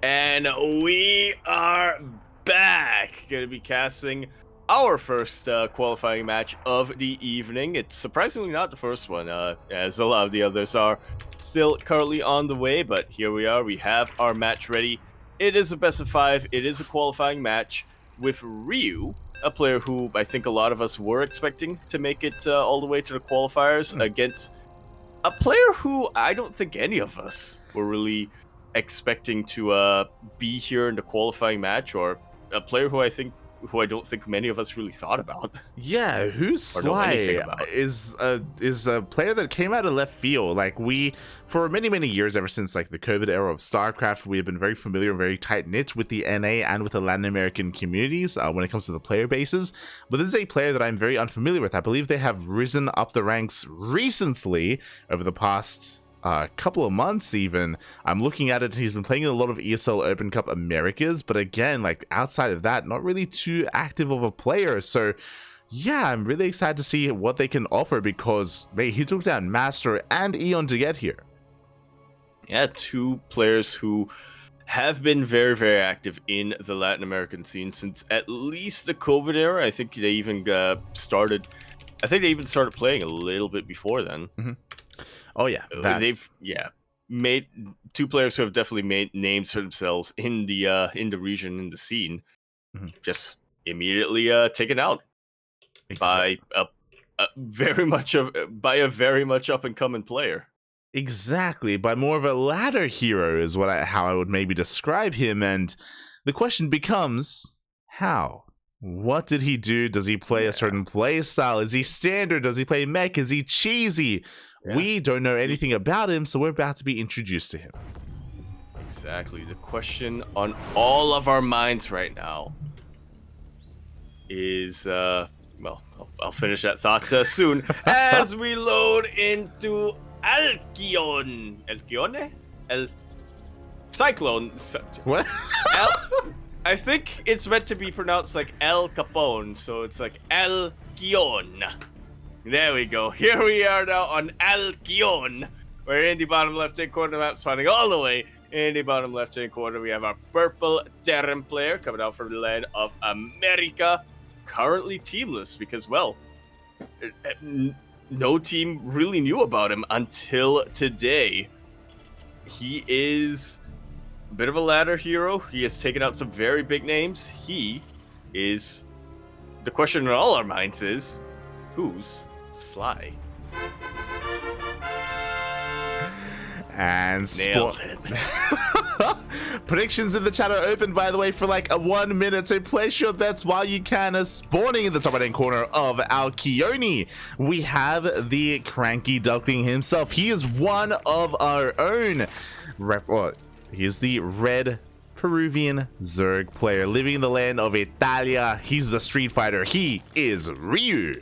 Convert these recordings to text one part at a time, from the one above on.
And we are back. Going to be casting our first qualifying match of the evening. It's surprisingly not the first one, as a lot of the others are still currently on the way. But here we are. We have our match ready. It is a best of 5. It is a qualifying match with Ryu, a player who I think a lot of us were expecting to make it all the way to the qualifiers, against a player who I don't think any of us were really expecting to be here in the qualifying match, or a player who I don't think many of us really thought about. Yeah, WhosSly is a player that came out of left field. Like, we, for many years, ever since like the COVID era of StarCraft, we have been very familiar and very tight-knit with the NA and with the Latin American communities when it comes to the player bases. But this is a player that I'm very unfamiliar with. I believe they have risen up the ranks recently over the past couple of months even. I'm looking at it, he's been playing in a lot of ESL Open Cup Americas, but again, like, outside of that, not really too active of a player. So yeah, I'm really excited to see what they can offer, because he took down Master and Eon to get here. Yeah, two players who have been very active in the Latin American scene since at least the COVID era. I think they even started playing a little bit before then. Oh yeah, they've made two players who have definitely made names for themselves in the region, in the scene, just immediately taken out by a very much up and coming player. Exactly, by more of a ladder hero is how I would maybe describe him. And the question becomes, how? What did he do? Does he play a certain play style? Is he standard? Does he play mech? Is he cheesy? Yeah. We don't know anything about him, so we're about to be introduced to him. Exactly. The question on all of our minds right now is, well, I'll finish that thought soon as we load into Alkion. Cyclone. What? I think it's meant to be pronounced like El Capone, so it's like Alkion. There we go. Here we are now on Alkion. We're in the bottom left-hand corner of the map, spawning all the way in the bottom left-hand corner. We have our purple Terran player coming out from the land of America, currently teamless because, well, no team really knew about him until today. He is a bit of a ladder hero. He has taken out some very big names. He is... The question in all our minds is, who's Sly? And nailed it. Predictions in the chat are open, by the way, for like 1 minute, so place your bets while you can. Spawning in the top right hand corner of Alkioni, we have the CranKy Duckling himself. He is one of our own. He is the red Peruvian Zerg player living in the land of Italia. He's a street fighter. He is Ryu.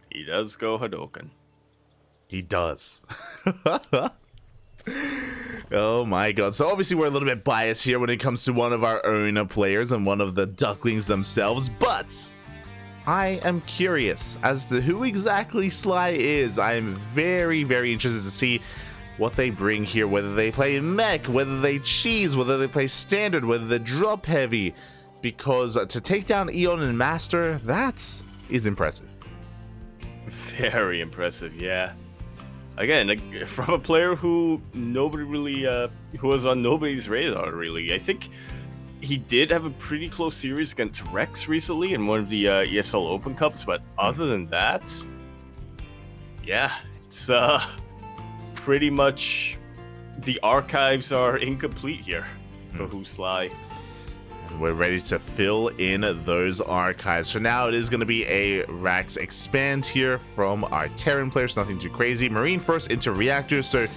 He does go Hadouken. He does. Oh my god. So obviously we're a little bit biased here when it comes to one of our own players and one of the Ducklings themselves, but I am curious as to who exactly Sly is. I am very interested to see what they bring here, whether they play mech, whether they cheese, whether they play standard, whether they drop heavy, because to take down Eon and Master, that is impressive. Very impressive, yeah. Again, from a player who nobody really, who was on nobody's radar, really. I think he did have a pretty close series against Rex recently in one of the ESL Open Cups, but other than that, yeah, it's pretty much the archives are incomplete here for WhosSly. We're ready to fill in those archives. For now, it is going to be a Rax expand here from our Terran players. Nothing too crazy. Marine first into Reactor. So,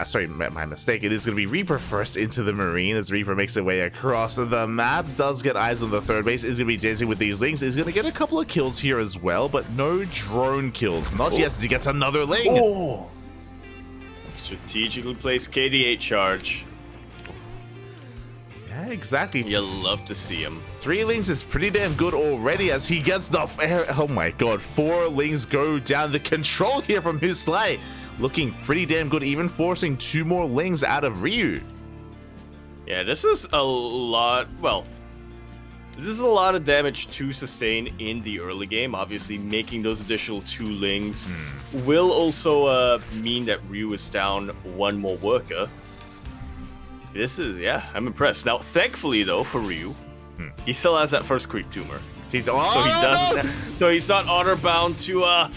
sorry, my mistake. It is going to be Reaper first into the Marine as Reaper makes its way across the map. Does get eyes on the third base. Is going to be dancing with these Lings. Is going to get a couple of kills here as well, but no drone kills. Not yet as he gets another Ling. Oh. Strategically placed KD8 charge. Yeah, exactly. You'll love to see him. 3 Lings is pretty damn good already as he gets the... Oh my god, 4 Lings go down. The control here from WhosSly looking pretty damn good, even forcing 2 more Lings out of Ryu. Yeah, this is a lot... Well, this is a lot of damage to sustain in the early game. Obviously, making those additional 2 Lings will also mean that Ryu is down 1 more worker. This is, yeah, I'm impressed. Now, thankfully, though, for Ryu, he still has that first creep tumor. So he's not honor bound to,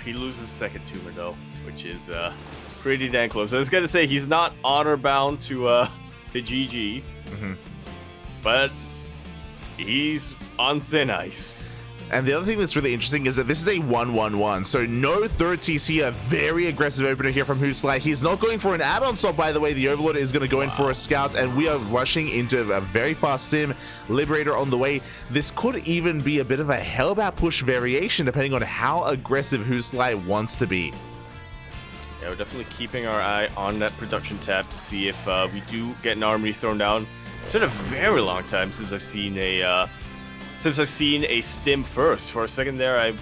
he loses second tumor, though, which is pretty dang close. I was going to say, he's not honor bound to the GG, but he's on thin ice. And the other thing that's really interesting is that this is a 1-1-1, so no third TC, a very aggressive opener here from WhosSly. He's not going for an add-on swap, by the way. The Overlord is going to go in for a scout, and we are rushing into a very fast sim. Liberator on the way. This could even be a bit of a Hellbat push variation, depending on how aggressive WhosSly wants to be. Yeah, we're definitely keeping our eye on that production tab to see if we do get an armory thrown down. It's been a very long time since I've seen a... stim first. For a second there, I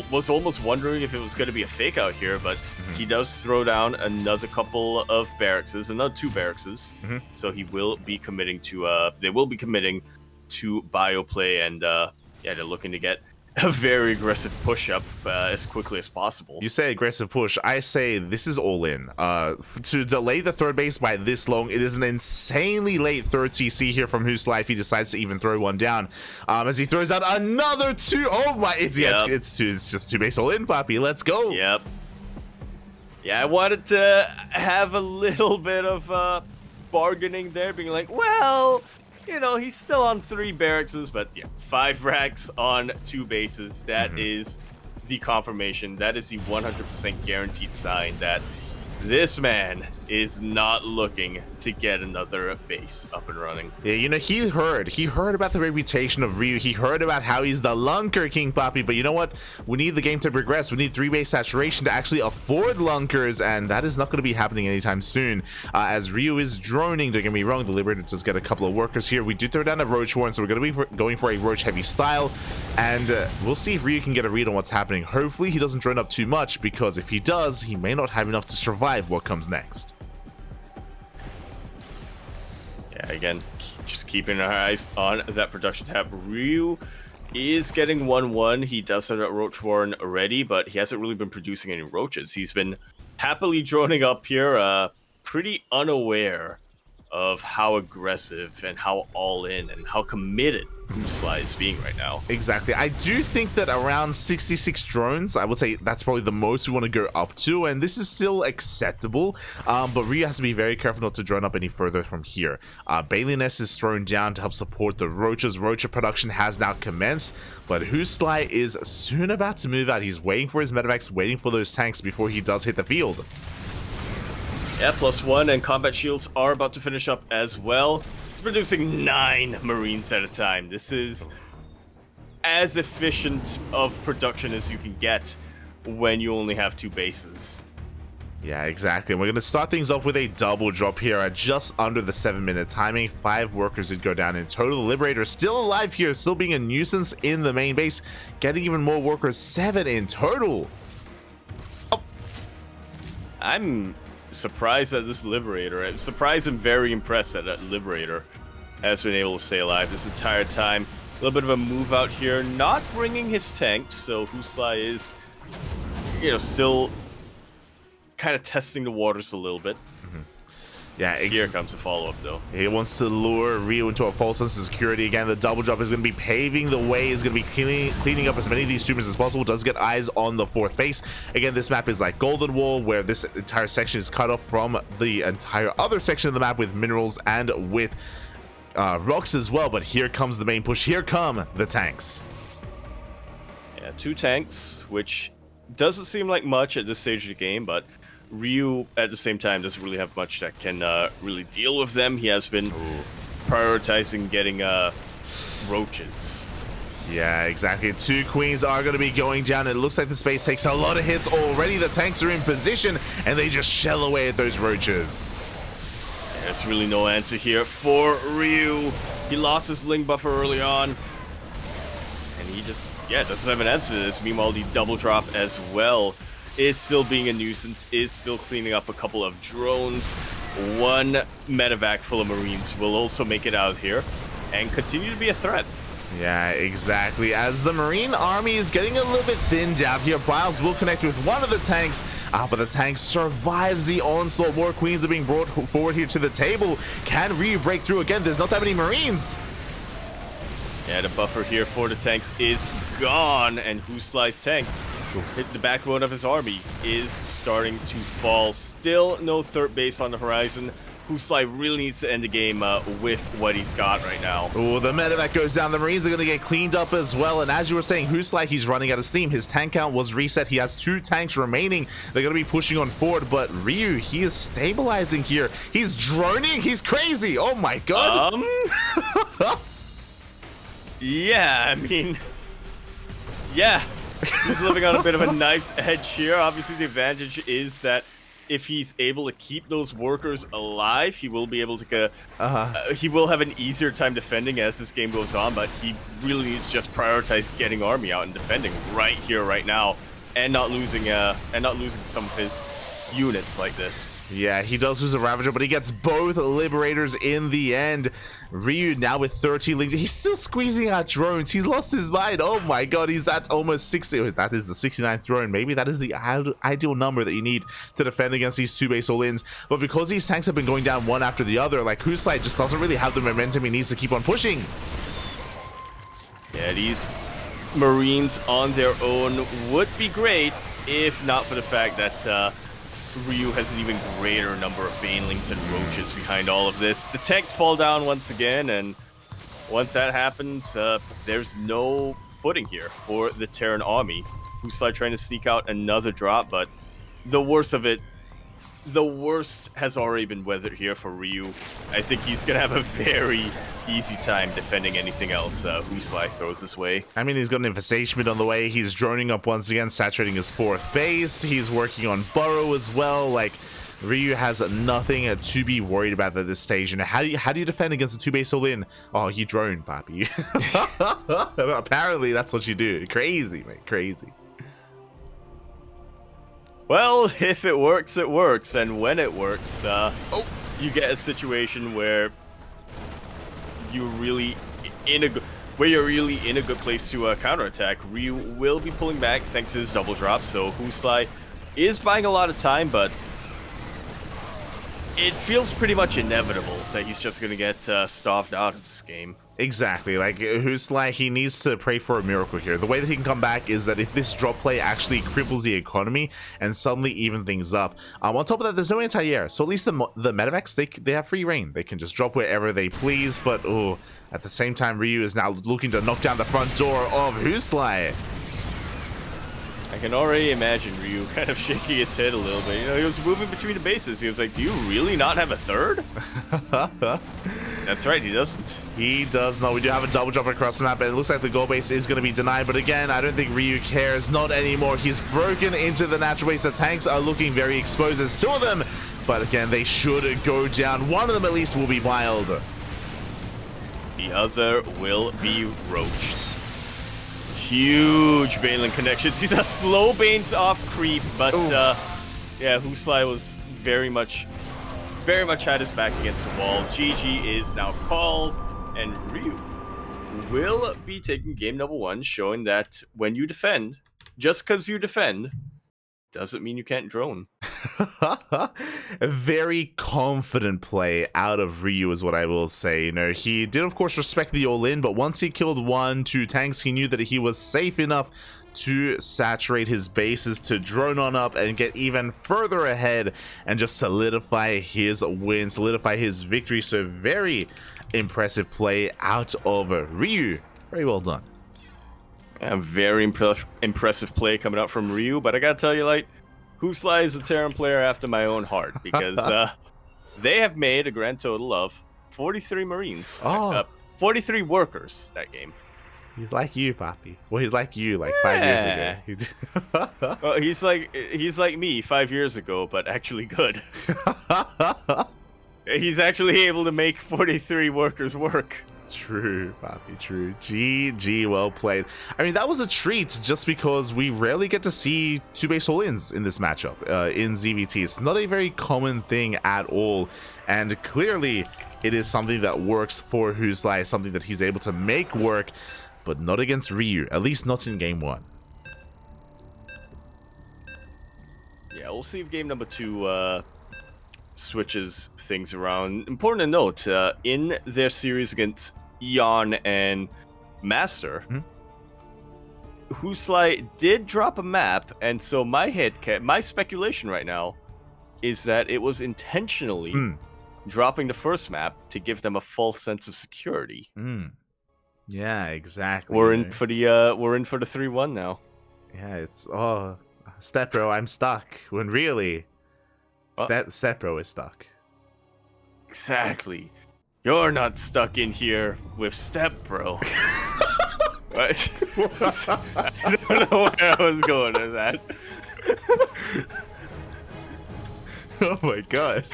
was almost wondering if it was going to be a fake out here, but he does throw down another couple of barracks, another 2 barracks. So he will be committing to, they will be committing to bioplay, and yeah, they're looking to get a very aggressive push-up as quickly as possible. You say aggressive push. I say this is all in. To delay the third base by this long, it is an insanely late third TC here from WhosSly if he decides to even throw one down. As he throws out another 2. Oh my, it's just 2 base all in, Poppy. Let's go. Yep. Yeah, I wanted to have a little bit of bargaining there, being like, well... You know, he's still on 3 barracks, but yeah, 5 racks on 2 bases. That is the confirmation. That is the 100% guaranteed sign that this man is not looking to get another base up and running. Yeah, you know, he heard about the reputation of Ryu. He heard about how he's the lunker king, Poppy. But you know what? We need the game to progress. We need 3 base saturation to actually afford lunkers, and that is not going to be happening anytime soon. As Ryu is droning, don't get me wrong, the Liberator does get a couple of workers here. We do throw down a Roach Warren, so we're going to be going for a Roach heavy style, and we'll see if Ryu can get a read on what's happening. Hopefully he doesn't drone up too much, because if he does, he may not have enough to survive what comes next. Yeah, again, just keeping our eyes on that production tab. Ryu is getting 1-1. He does have that Roach Warren already, but he hasn't really been producing any Roaches. He's been happily droning up here, pretty unaware of how aggressive and how all-in and how committed WhosSly is being right now. Exactly. I do think that around 66 drones, I would say that's probably the most we want to go up to, and this is still acceptable, but Ryu has to be very careful not to drone up any further from here. Baliness is thrown down to help support the Roaches. Roach production has now commenced, but WhosSly is soon about to move out. He's waiting for his medevacs, waiting for those tanks before he does hit the field. Yeah, +1 and combat shields are about to finish up as well. It's producing 9 Marines at a time. This is as efficient of production as you can get when you only have 2 bases. Yeah, exactly. We're going to start things off with a double drop here at just under the 7-minute timing. 5 workers did go down in total. The Liberator is still alive here, still being a nuisance in the main base, getting even more workers, 7 in total. Oh. I'm surprised at this Liberator. I'm surprised and very impressed that that Liberator has been able to stay alive this entire time. A little bit of a move out here, not bringing his tanks, so WhosSly is, you know, still kind of testing the waters a little bit. Yeah, here comes the follow-up, though. He wants to lure Ryu into a false sense of security. Again, the double drop is going to be paving the way, is going to be cleaning up as many of these tumors as possible. Does get eyes on the 4th base. Again, this map is like Golden Wall, where this entire section is cut off from the entire other section of the map with minerals and with rocks as well. But here comes the main push. Here come the tanks. Yeah, 2 tanks, which doesn't seem like much at this stage of the game, but Ryu, at the same time, doesn't really have much that can really deal with them. He has been prioritizing getting Roaches. Yeah, exactly. 2 queens are going to be going down. It looks like the space takes a lot of hits already. The tanks are in position, and they just shell away at those Roaches. There's really no answer here for Ryu. He lost his Ling buffer early on. And he just, doesn't have an answer to this. Meanwhile, the double drop as well is still being a nuisance, is still cleaning up a couple of drones. One medevac full of Marines will also make it out of here and continue to be a threat. Yeah, exactly. As the Marine army is getting a little bit thinned out here, Biles will connect with one of the tanks, but the tank survives the onslaught. More queens are being brought forward here to the table. Can Ryu break through again? There's not that many Marines. Yeah, the buffer here for the tanks is gone, and WhosSly's tanks hit the backbone of his army is starting to fall. Still no third base on the horizon. WhosSly really needs to end the game with what he's got right now. Oh, the medevac goes down. The Marines are going to get cleaned up as well. And as you were saying, WhosSly, he's running out of steam. His tank count was reset. He has 2 tanks remaining. They're going to be pushing on forward. But Ryu, he is stabilizing here. He's droning. He's crazy. Oh my god. Yeah, I mean, yeah. He's living on a bit of a knife's edge here. Obviously, the advantage is that if he's able to keep those workers alive, he will be able to he will have an easier time defending as this game goes on, but he really needs to just prioritize getting army out and defending right here, right now, and not losing some of his units like this. Yeah, he does lose a Ravager, but he gets both Liberators in the end. Ryu now with 30 Lings. He's still squeezing out drones. He's lost his mind. Oh my god, he's at almost 60. That is the 69th drone. Maybe that is the ideal number that you need to defend against these 2 base all-ins. But because these tanks have been going down one after the other, like WhosSly just doesn't really have the momentum he needs to keep on pushing. Yeah, these Marines on their own would be great if not for the fact that Ryu has an even greater number of Banelings and Roaches behind all of this. The tanks fall down once again, and once that happens, there's no footing here for the Terran army. WhosSly trying to sneak out another drop, but the worst of it, the worst has already been weathered here for Ryu. I think he's going to have a very easy time defending anything else WhosSly throws this way. I mean, he's got an infestation on the way. He's droning up once again, saturating his 4th base. He's working on Burrow as well. Like, Ryu has nothing to be worried about at this stage. And how do you defend against a 2-base all-in? Oh, you drone, papi. Apparently, that's what you do. Crazy, mate. Crazy. Well, if it works, it works, and when it works, you get a situation where you're really in a good place to counterattack. Ryu will be pulling back thanks to his double drop, so WhosSly is buying a lot of time, but it feels pretty much inevitable that he's just going to get starved out of this game. Exactly. Like, WhosSly, he needs to pray for a miracle here. The way that he can come back is that if this drop play actually cripples the economy and suddenly even things up. On top of that, there's no anti-air, so at least the medevacs, they have free reign. They can just drop wherever they please, but at the same time, Ryu is now looking to knock down the front door of WhosSly. I can already imagine Ryu kind of shaking his head a little bit. You know, he was moving between the bases. He was like, do you really not have a third? That's right, he doesn't. He does not. We do have a double jump across the map, and it looks like the goal base is going to be denied. But again, I don't think Ryu cares. Not anymore. He's broken into the natural base. The tanks are looking very exposed. There's 2 of them. But again, they should go down. One of them at least will be wild. The other will be roached. Huge Baneling connections. These are slow Banes off creep, but yeah, WhosSly was very much had his back against the wall. GG is now called, and Ryu will be taking game number 1, showing that when you defend, just because you defend, doesn't mean you can't drone. A very confident play out of Ryu is what I will say. You know, he did of course respect the all-in, but once he killed 1-2 tanks, he knew that he was safe enough to saturate his bases, to drone on up and get even further ahead and just solidify his win, solidify his victory. So very impressive play out of Ryu. Very well done. A very impressive play coming out from Ryu, but I gotta tell you, like, WhosSly is a Terran player after my own heart, because they have made a grand total of 43 Marines. 43 workers that game. He's like you, Papi. Well, he's like you like 5 years ago. Well, he's like me 5 years ago, but actually good. He's actually able to make 43 workers work. True, Bobby, true. GG, well played. I mean, that was a treat just because we rarely get to see two base all-ins in this matchup in ZvT. It's not a very common thing at all, and clearly it is something that works for WhosSly, something that he's able to make work, but not against Ryu, at least not in game 1. Yeah, we'll see if game number 2 switches things around. Important to note, in their series against Eon and Master, WhosSly did drop a map, and so my speculation right now is that it was intentionally dropping the first map to give them a false sense of security. Yeah, exactly. We're in for the 3-1 now. Yeah, it's Step Bro, I'm stuck. When really, Step Bro is stuck. Exactly. You're not stuck in here with Step Bro. What? I don't know where I was going with that. Oh my god.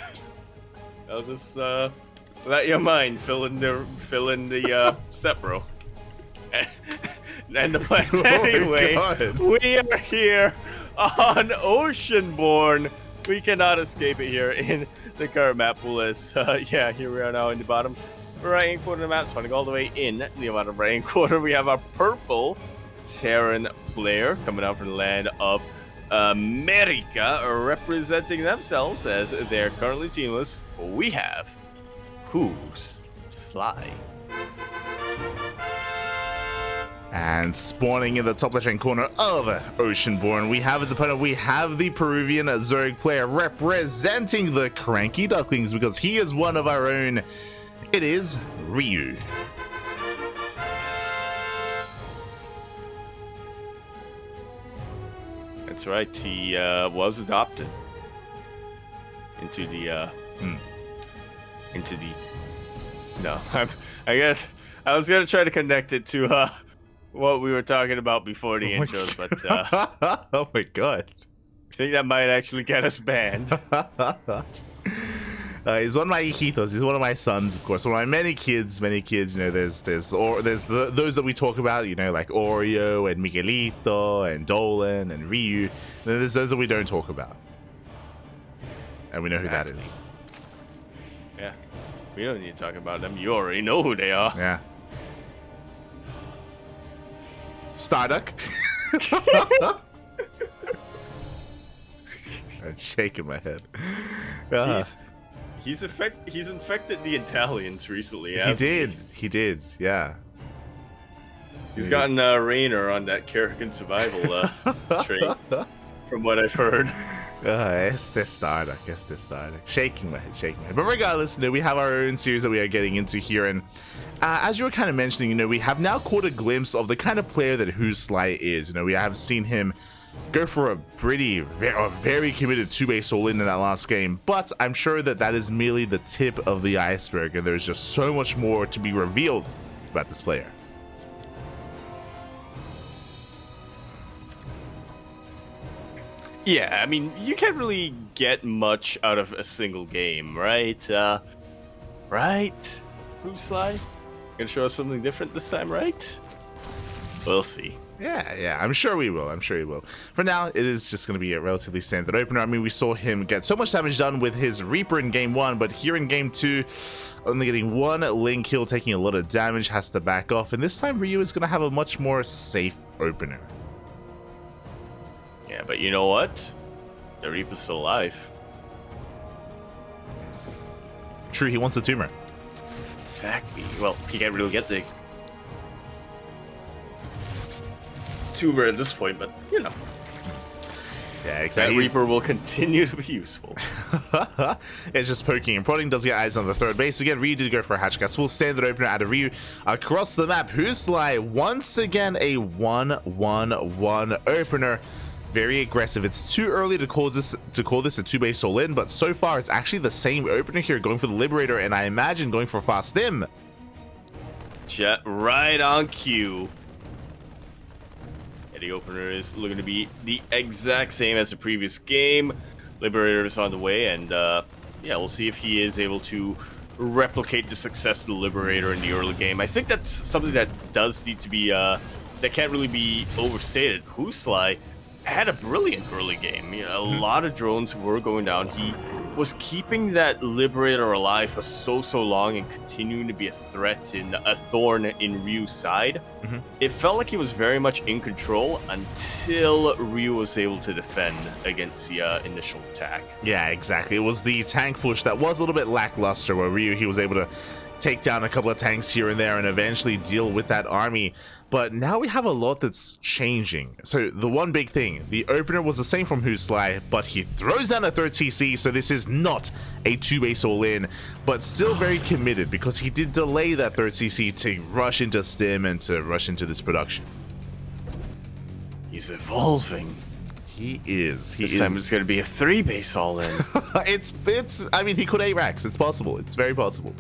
I'll just let your mind fill in the Step Bro. And the plan anyway. We are here on Oceanborn. We cannot escape it here in the current map pool. As yeah, here we are now in the bottom right-hand corner of the map, spawning all the way in the bottom right-hand corner. We have our purple Terran player coming out from the land of America, representing themselves as they're currently teamless. We have WhosSly. And spawning in the top left-hand corner of Oceanborn, we have as opponent, we have the Peruvian Zerg player representing the CranKy Ducklings, because he is one of our own. It is Ryu. That's right, he was adopted into the no, I guess I was gonna try to connect it to what we were talking about before the intros, but oh my god, I think that might actually get us banned. He's one of my hijitos. He's one of my sons, of course. One of my many kids. You know, there's those that we talk about. You know, like Oreo and Miguelito and Dolan and Ryu. And then there's those that we don't talk about, and we know who that is. Yeah, we don't need to talk about them. You already know who they are. Yeah. Starduck. I'm shaking my head. He's infected the Italians recently. He did. Yeah. He's gotten Rainer on that Kerrigan survival trait, from what I've heard. Este Starduck. Shaking my head. But regardless, you know, we have our own series that we are getting into here, and as you were kind of mentioning, you know, we have now caught a glimpse of the kind of player that WhosSly is. You know, we have seen him go for a very committed 2-base all-in that last game, but I'm sure that is merely the tip of the iceberg, and there's just so much more to be revealed about this player. Yeah, I mean, you can't really get much out of a single game, right? Right? WhosSly? Gonna show us something different this time, right? We'll see. Yeah, I'm sure we will. For now, it is just going to be a relatively standard opener. I mean, we saw him get so much damage done with his Reaper in game 1, but here in game 2, only getting one link kill, taking a lot of damage, has to back off, and this time Ryu is going to have a much more safe opener. Yeah, but you know what? The Reaper's still alive. True, he wants a tumor. Exactly. Well, he can't really get the tumor at this point, but you know. Yeah, exactly. That Reaper will continue to be useful. It's just poking and prodding. Does get eyes on the third base again. Ryu did go for a hatchcast. Full standard opener out of Ryu across the map. WhosSly once again a 1-1-1 opener. Very aggressive. It's too early to call this a 2-base all-in, but so far it's actually the same opener here, going for the Liberator, and I imagine going for a fast stim. Jet right on cue. The opener is looking to be the exact same as the previous game. Liberator is on the way, and yeah, we'll see if he is able to replicate the success of the Liberator in the early game. I think that's something that does need to be, that can't really be overstated. WhosSly had a brilliant early game. You know, a lot of drones were going down. He was keeping that Liberator alive for so long and continuing to be a threat, in a thorn in Ryu's side. It felt like he was very much in control until Ryu was able to defend against the initial attack. Yeah, exactly. It was the tank push that was a little bit lackluster, where Ryu, he was able to take down a couple of tanks here and there and eventually deal with that army. But now we have a lot that's changing. So the one big thing, the opener was the same from WhosSly, but he throws down a third CC, so this is not a 2-base all-in, but still very committed, because he did delay that third CC to rush into Stim and to rush into this production. He's evolving. He is. This time it's going to be a 3-base all-in. I mean, he could A-Rax. It's possible. It's very possible.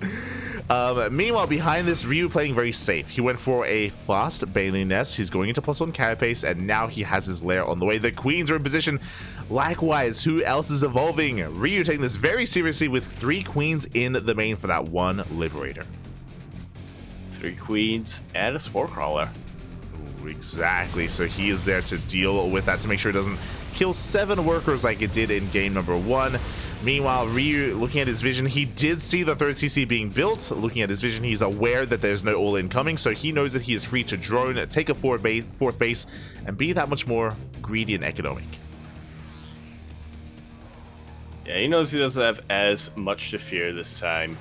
Meanwhile, behind this, Ryu playing very safe. He went for a fast Bailey Nest. He's going into +1 carapace, and now he has his lair on the way. The queens are in position. Likewise, who else is evolving? Ryu taking this very seriously with 3 queens in the main for that 1 Liberator. 3 queens and a Spore Crawler. Exactly, so he is there to deal with that, to make sure it doesn't kill 7 workers like it did in game number 1. Meanwhile, Ryu, looking at his vision, he did see the third CC being built. Looking at his vision, he's aware that there's no all-in coming, so he knows that he is free to drone, take a fourth base, and be that much more greedy and economic. Yeah, he knows he doesn't have as much to fear this time.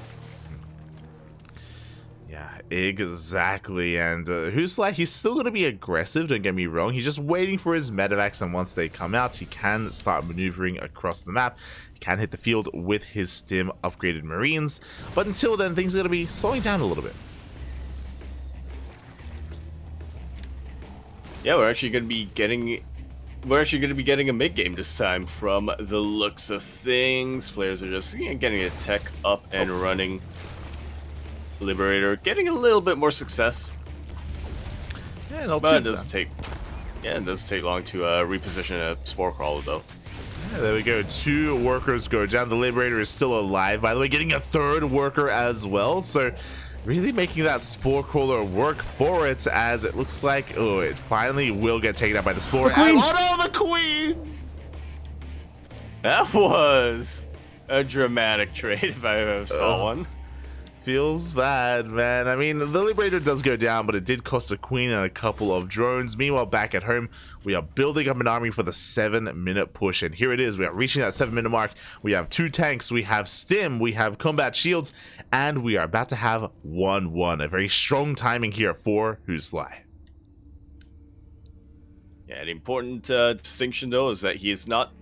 Yeah, exactly. And WhosSly, he's still going to be aggressive, don't get me wrong. He's just waiting for his medevacs, and once they come out, he can start maneuvering across the map. He can hit the field with his Stim upgraded Marines. But until then, things are going to be slowing down a little bit. Yeah, we're actually going to be getting a mid game this time. From the looks of things, players are just getting a tech up and running. Liberator getting a little bit more success. Yeah, but it doesn't take long to reposition a Spore Crawler though. Yeah, there we go. 2 workers go down. The Liberator is still alive, by the way, getting a 3rd worker as well. So really making that Spore Crawler work for it, as it looks like, oh, it finally will get taken out by the Spore. And, oh no, the Queen! That was a dramatic trade if I ever saw one. Feels bad, man. I mean, the Liberator does go down, but it did cost a Queen and a couple of drones. Meanwhile, back at home, we are building up an army for the 7-minute push, and here it is. We are reaching that 7-minute mark. We have 2 tanks, we have Stim, we have combat shields, and we are about to have 1-1. A very strong timing here for WhosSly. Yeah, the important distinction, though, is that he is not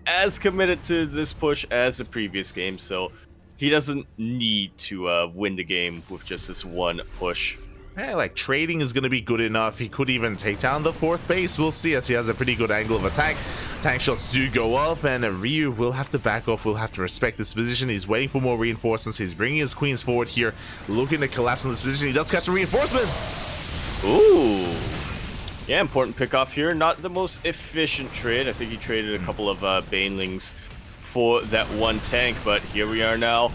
as committed to this push as the previous game, so he doesn't need to win the game with just this 1 push. Yeah, like, trading is going to be good enough. He could even take down the 4th base. We'll see, as he has a pretty good angle of attack. Tank shots do go off, and Ryu will have to back off. We'll have to respect this position. He's waiting for more reinforcements. He's bringing his queens forward here, looking to collapse on this position. He does catch the reinforcements. Ooh. Yeah, important pick-off here. Not the most efficient trade. I think he traded a couple of Banelings for that 1 tank, but here we are now.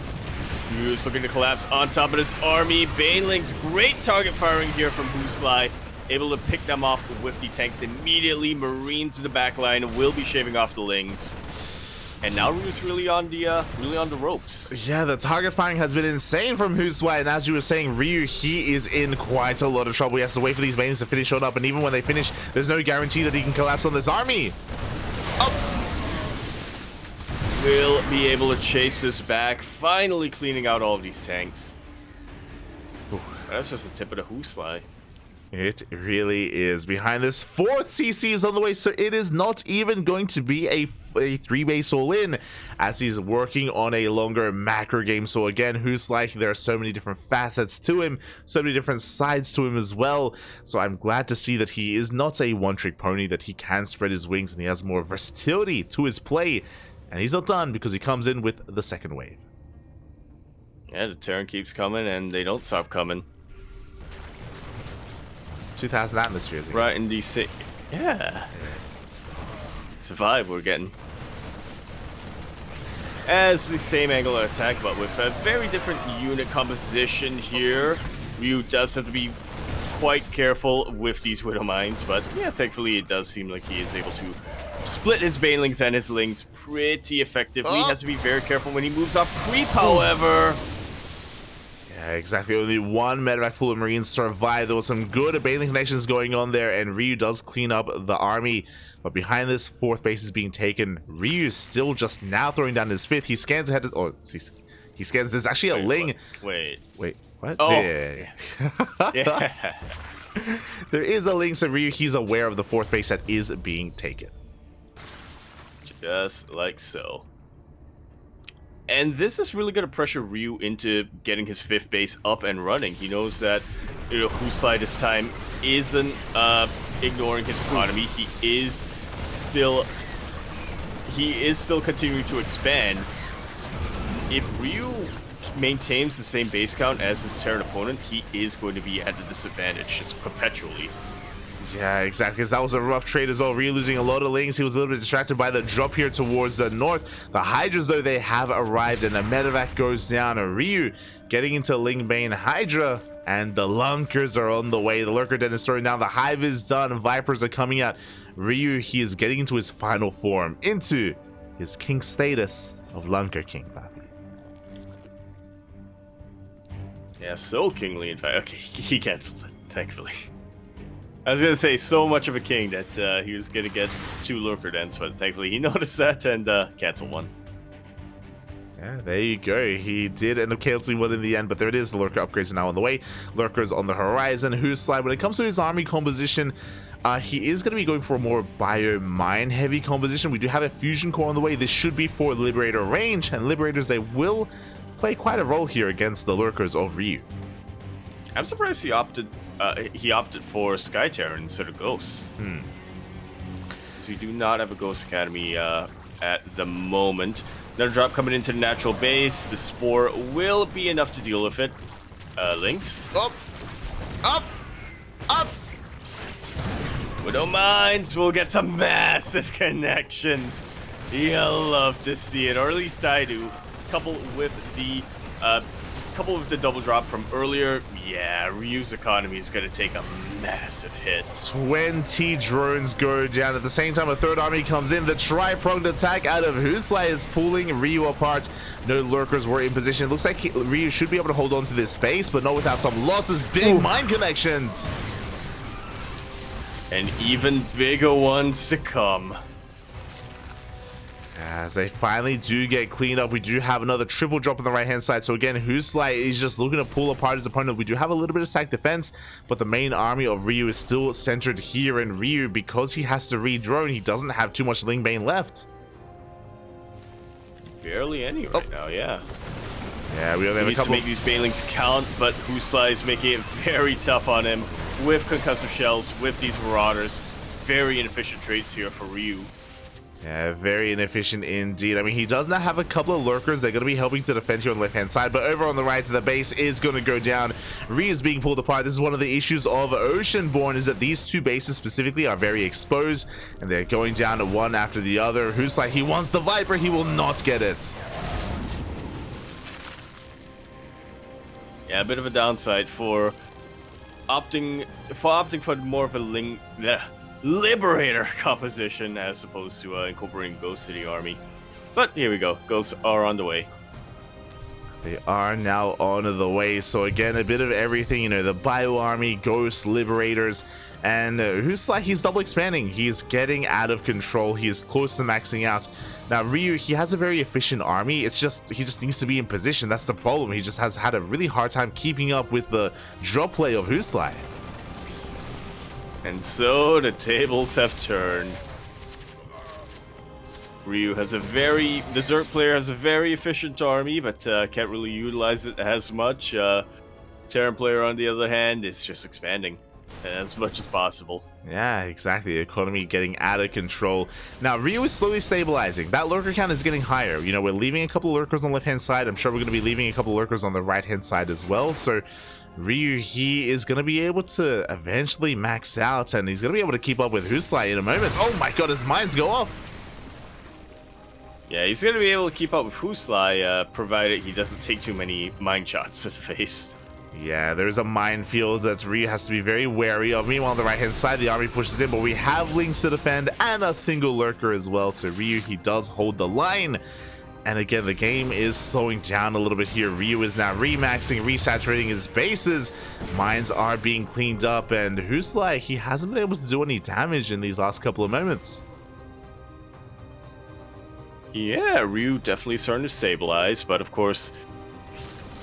Ryu's looking to collapse on top of this army. Banelings, great target firing here from WhosSly. Able to pick them off with the tanks immediately. Marines in the back line will be shaving off the Lings. And now Ryu's really on the ropes. Yeah, the target firing has been insane from WhosSly, and as you were saying, Ryu, he is in quite a lot of trouble. He has to wait for these Banelings to finish on up, and even when they finish, there's no guarantee that he can collapse on this army. Oh! Will be able to chase this back, finally cleaning out all of these tanks. Ooh, that's just the tip of the WhosSly. It really is. Behind this, 4th CC is on the way, so it is not even going to be a 3-base all-in, as he's working on a longer macro game. So again, WhosSly, there are so many different facets to him, so many different sides to him as well. So I'm glad to see that he is not a one-trick pony, that he can spread his wings and he has more versatility to his play. And he's not done, because he comes in with the 2nd wave. Yeah, the turn keeps coming, and they don't stop coming. It's 2,000 atmospheres. Right in DC. Yeah. It's a vibe we're getting. as the same angular attack, but with a very different unit composition here. Ryu does have to be quite careful with these Widow Mines, but yeah, thankfully it does seem like he is able to split his Banelings and his Lings pretty effectively. He has to be very careful when he moves off creep, however. Yeah, exactly. Only one medevac full of Marines survived. There was some good Baneling connections going on there, and Ryu does clean up the army. But behind this, 4th base is being taken. Ryu is still just now throwing down his 5th. He scans ahead. He scans. There's actually a Ling. Wait. What? Oh. Yeah. There is a Ling, so Ryu, he's aware of the 4th base that is being taken. Just like so. And this is really going to pressure Ryu into getting his 5th base up and running. He knows that, WhosSly this time isn't ignoring his economy. He is still continuing to expand. If Ryu maintains the same base count as his Terran opponent, he is going to be at a disadvantage just perpetually. Yeah, exactly, because that was a rough trade as well. Ryu losing a lot of Lings. He was a little bit distracted by the drop here towards the north. The Hydras, though, they have arrived, and the medevac goes down. Ryu getting into Ling Bane Hydra, and the Lunkers are on the way. The Lurker Den is throwing down. The Hive is done. Vipers are coming out. Ryu, he is getting into his final form, into his king status of Lunker King, Bobby. Yeah, so kingly, in fact. Okay, he canceled it, thankfully. I was going to say, so much of a king that he was going to get 2 Lurker Dens, but thankfully he noticed that and canceled one. Yeah, there you go. He did end up canceling one in the end, but there it is. The Lurker upgrades are now on the way. Lurkers on the horizon. WhosSly, when it comes to his army composition, he is going to be going for a more bio-mine heavy composition. We do have a fusion core on the way. This should be for Liberator range, and Liberators, they will play quite a role here against the Lurkers of Ryu. I'm surprised he opted for Sky Terror instead of Ghosts. So we do not have a Ghost Academy at the moment. Another drop coming into the natural base. The Spore will be enough to deal with it. Lynx. Up! Widow Mines will get some massive connections. You'll love to see it, or at least I do. Coupled with the double drop from earlier, yeah, Ryu's economy is going to take a massive hit. 20 drones go down. At the same time, a 3rd army comes in. The tri-pronged attack out of WhosSly is pulling Ryu apart. No Lurkers were in position. It looks like Ryu should be able to hold on to this space, but not without some losses. Big mine connections. And even bigger ones to come. As they finally do get cleaned up, we do have another triple drop on the right-hand side. So again, WhosSly is just looking to pull apart his opponent. We do have a little bit of stack defense, but the main army of Ryu is still centered here in Ryu. Because he has to re-drone, he doesn't have too much Ling Bane left. Barely any right now, yeah. Yeah, we only have a couple. To make these Banelings count, but WhosSly is making it very tough on him with concussive shells, with these Marauders. Very inefficient trades here for Ryu. Yeah, very inefficient indeed. I mean, he does not have a couple of Lurkers. They're going to be helping to defend here on the left-hand side, but over on the right, the base is going to go down. Ryu is being pulled apart. This is one of the issues of Oceanborn, is that these 2 bases specifically are very exposed, and they're going down to one after the other. WhosSly, he wants the Viper. He will not get it. Yeah, a bit of a downside for opting for more of a Liberator composition as opposed to incorporating Ghost City Army. But here we go. Ghosts are on the way. They are now on the way. So again, a bit of everything, the Bio Army, Ghosts, Liberators, and WhosSly, he's double expanding. He's getting out of control. He is close to maxing out. Now, Ryu, he has a very efficient army. He just needs to be in position. That's the problem. He just has had a really hard time keeping up with the drop play of WhosSly. And so the tables have turned. Ryu has the Zerg player has a very efficient army, but can't really utilize it as much. Terran player, on the other hand, is just expanding as much as possible. Yeah, exactly. The economy getting out of control. Now, Ryu is slowly stabilizing. That Lurker count is getting higher. We're leaving a couple of Lurkers on the left-hand side. I'm sure we're going to be leaving a couple of Lurkers on the right-hand side as well. So Ryu, he is going to be able to eventually max out, and he's going to be able to keep up with WhosSly in a moment. Oh my god, his mines go off. Yeah, he's going to be able to keep up with WhosSly, provided he doesn't take too many mine shots to the face. Yeah, there's a minefield that Ryu has to be very wary of. Meanwhile, on the right-hand side, the army pushes in, but we have Lings to defend and a single lurker as well. So Ryu, he does hold the line. And again, the game is slowing down a little bit here. Ryu is now remaxing, resaturating his bases. Mines are being cleaned up, and WhosSly, he hasn't been able to do any damage in these last couple of moments. Yeah, Ryu definitely starting to stabilize, but of course,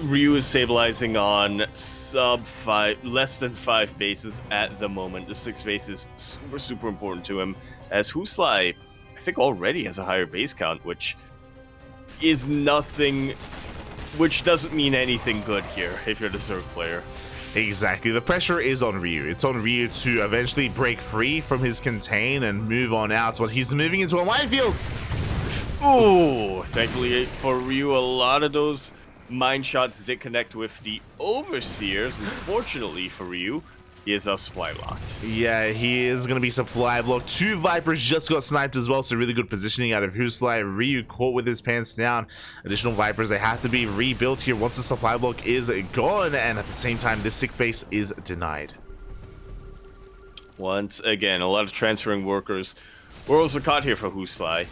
Ryu is stabilizing on less than 5 bases at the moment. The 6 base is super important to him, as WhosSly, I think, already has a higher base count, which is nothing, which doesn't mean anything good here if you're the Zerg player. Exactly, the pressure is on Ryu. It's on Ryu to eventually break free from his contain and move on out, but he's moving into a minefield. Ooh, thankfully for Ryu, a lot of those mine shots did connect with the Overseers. Unfortunately for Ryu, he is supply blocked. Yeah, he is going to be supply blocked. 2 Vipers just got sniped as well, so really good positioning out of WhosSly. Ryu caught with his pants down. Additional Vipers, they have to be rebuilt here once the supply block is gone, and at the same time, this 6th base is denied. Once again, a lot of transferring workers were also caught here for WhosSly.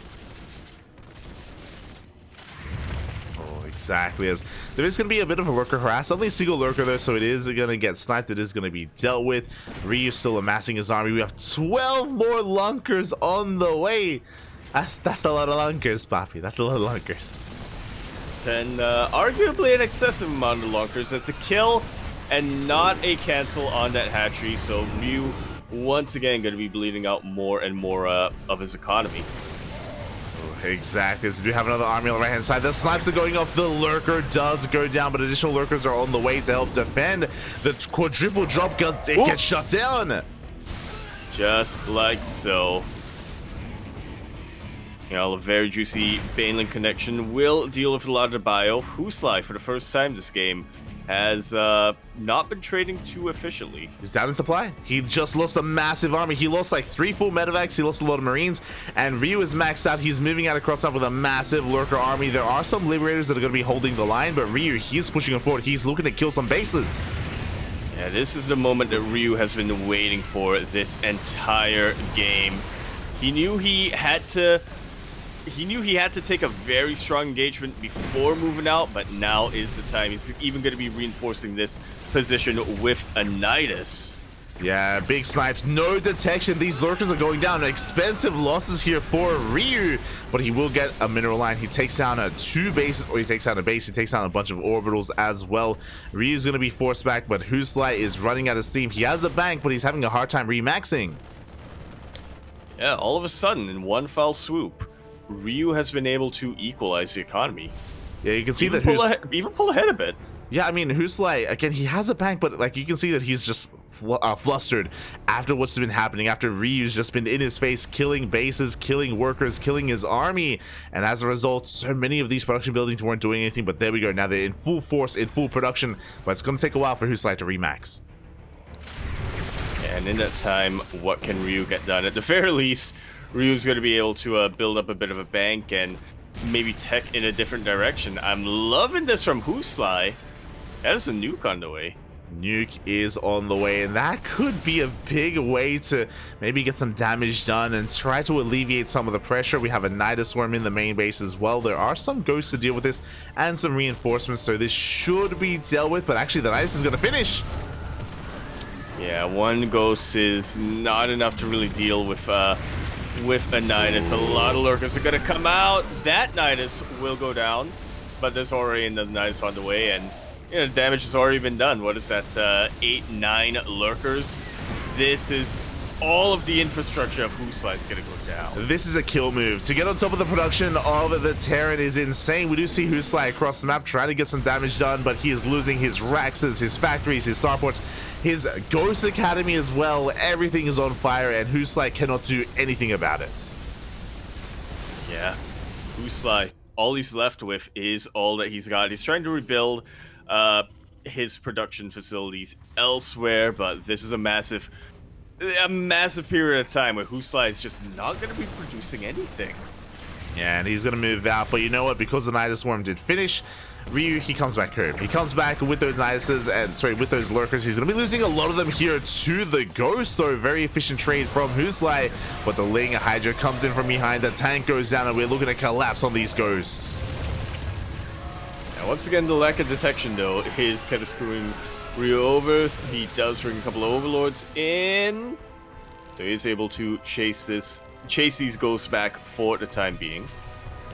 Exactly, as there is going to be a bit of a lurker harass. Only a single lurker though, so it is going to get sniped. It is going to be dealt with. Ryu still amassing his army. We have 12 more lunkers on the way. That's a lot of lunkers, Papi. That's a lot of lunkers. And arguably an excessive amount of lunkers. It's a kill and not a cancel on that hatchery. So Ryu, once again, going to be bleeding out more and more of his economy. Exactly, so we do have another army on the right hand side. The snipes are going off. The lurker does go down, but additional lurkers are on the way to help defend. The quadruple drop gets shut down. Just like so. You know, a very juicy Baneling connection will deal with a lot of the bio. WhosSly, for the first time this game, has not been trading too efficiently. He's down in supply. He just lost a massive army. He lost like 3 full medevacs. He lost a lot of marines, and Ryu is maxed out. He's moving out across up with a massive lurker army. There are some liberators that are going to be holding the line, but Ryu, he's pushing him forward. He's looking to kill some bases. Yeah, this is the moment that Ryu has been waiting for this entire game. He knew he had to take a very strong engagement before moving out, but now is the time. He's even going to be reinforcing this position with a Nidus. Yeah, big snipes, no detection. These lurkers are going down. Expensive losses here for Ryu, but he will get a mineral line. He takes down 2 bases, or he takes down a base. He takes down a bunch of orbitals as well. Ryu's going to be forced back, but WhosSly is running out of steam. He has a bank, but he's having a hard time remaxing. Yeah, all of a sudden, in one foul swoop, Ryu has been able to equalize the economy. Yeah, you can see even that even pull ahead a bit. Yeah, I mean, WhosSly, again, he has a bank, but like you can see that he's just flustered after what's been happening, after Ryu's just been in his face, killing bases, killing workers, killing his army, and as a result, so many of these production buildings weren't doing anything. But there we go, now they're in full force, in full production, but it's going to take a while for WhosSly to remax. And in that time, what can Ryu get done? At the very least, Ryu's going to be able to build up a bit of a bank and maybe tech in a different direction. I'm loving this from WhosSly. That is a nuke on the way. Nuke is on the way, and that could be a big way to maybe get some damage done and try to alleviate some of the pressure. We have a Nidus Swarm in the main base as well. There are some ghosts to deal with this and some reinforcements, so this should be dealt with, but actually the Nidus is going to finish. Yeah, 1 ghost is not enough to really deal with a Nidus. A lot of lurkers are going to come out. That Nidus will go down, but there's already another Nidus on the way, and you know, damage has already been done. What is that, 8, 9 lurkers? This is all of the infrastructure of WhosSly is going to go down. This is a kill move. To get on top of the production of the Terran is insane. We do see WhosSly across the map trying to get some damage done, but he is losing his Raxes, his factories, his starports, his Ghost Academy as well. Everything is on fire, and WhosSly cannot do anything about it. Yeah, WhosSly, all he's left with is all that he's got. He's trying to rebuild his production facilities elsewhere, but this is a massive period of time where WhosSly is just not going to be producing anything. Yeah, and he's going to move out. But you know what? Because the Nidus Swarm did finish, Ryu, he comes back home. He comes back with those Niduses and, sorry, with those Lurkers. He's going to be losing a lot of them here to the Ghost, though. Very efficient trade from WhosSly. But the Ling Hydra comes in from behind. The tank goes down, and we're looking to collapse on these Ghosts. Now, once again, the lack of detection, though, is kind of screwing Ryu over. He does bring a couple of Overlords in. So he's able to chase these Ghosts back for the time being.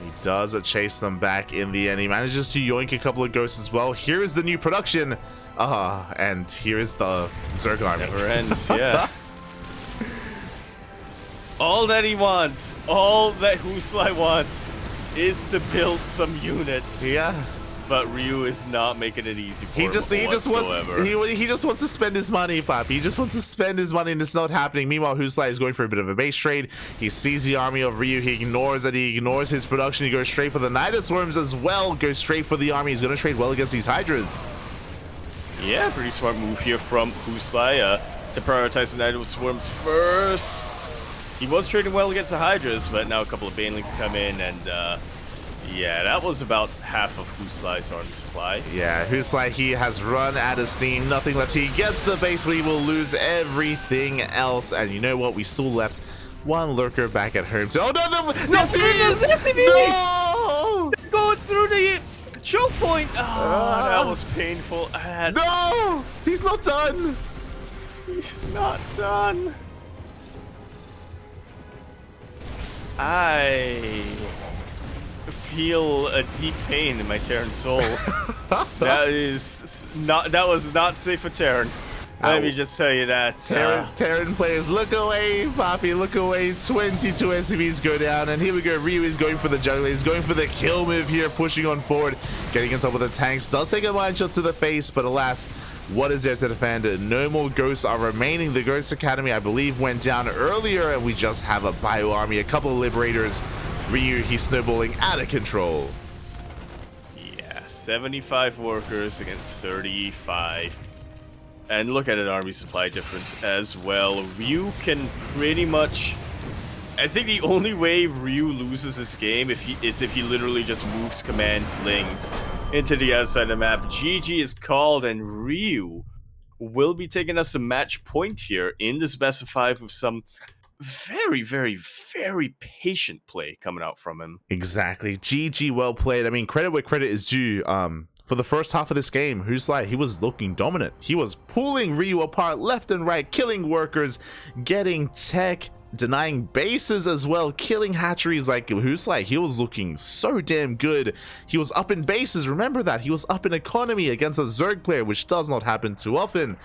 He does chase them back in the end. He manages to yoink a couple of Ghosts as well. Here is the new production. And here is the Zerg army. Never ends, yeah. All that he wants, all that WhosSly wants, is to build some units. Yeah. But Ryu is not making it easy for him He just wants to spend his money, Pop. He just wants to spend his money, and it's not happening. Meanwhile, WhosSly is going for a bit of a base trade. He sees the army of Ryu. He ignores it. He ignores his production. He goes straight for the Nidus Swarms as well. Goes straight for the army. He's going to trade well against these Hydras. Yeah, pretty smart move here from WhosSly to prioritize the Nidus Swarms first. He was trading well against the Hydras, but now a couple of Banelings come in, and yeah, that was about half of WhosSly's army supply. Yeah, WhosSly, he has run out of steam. Nothing left. He gets the base, but he will lose everything else. And you know what? We still left one Lurker back at home. Oh, no! Yes, he is! No! Going through the choke point! Oh, that was painful. No! He's not done! He's not done. I feel a deep pain in my Terran soul. That was not safe for Terran. Let me just tell you that. Terran players, look away, Poppy, look away. 22 SCVs go down, and here we go. Ryu is going for the juggler. He's going for the kill move here, pushing on forward, getting on top of the tanks. Does take a mind shot to the face, but alas, what is there to defend? No more Ghosts are remaining. The Ghost Academy, I believe, went down earlier, and we just have a bio army, a couple of Liberators. Ryu, he's snowballing out of control. Yeah, 75 workers against 35. And look at an army supply difference as well. Ryu can pretty much... I think the only way Ryu loses this game is if he literally just moves commands Lings into the outside of the map. GG is called, and Ryu will be taking us a match point here in this best of 5 with some very, very, very patient play coming out from him. Exactly. GG, well played. I mean, credit where credit is due. For the first half of this game, WhosSly, he was looking dominant. He was pulling Ryu apart left and right, killing workers, getting tech, denying bases as well, killing hatcheries. Like WhosSly, he was looking so damn good. He was up in bases. Remember that. He was up in economy against a Zerg player, which does not happen too often.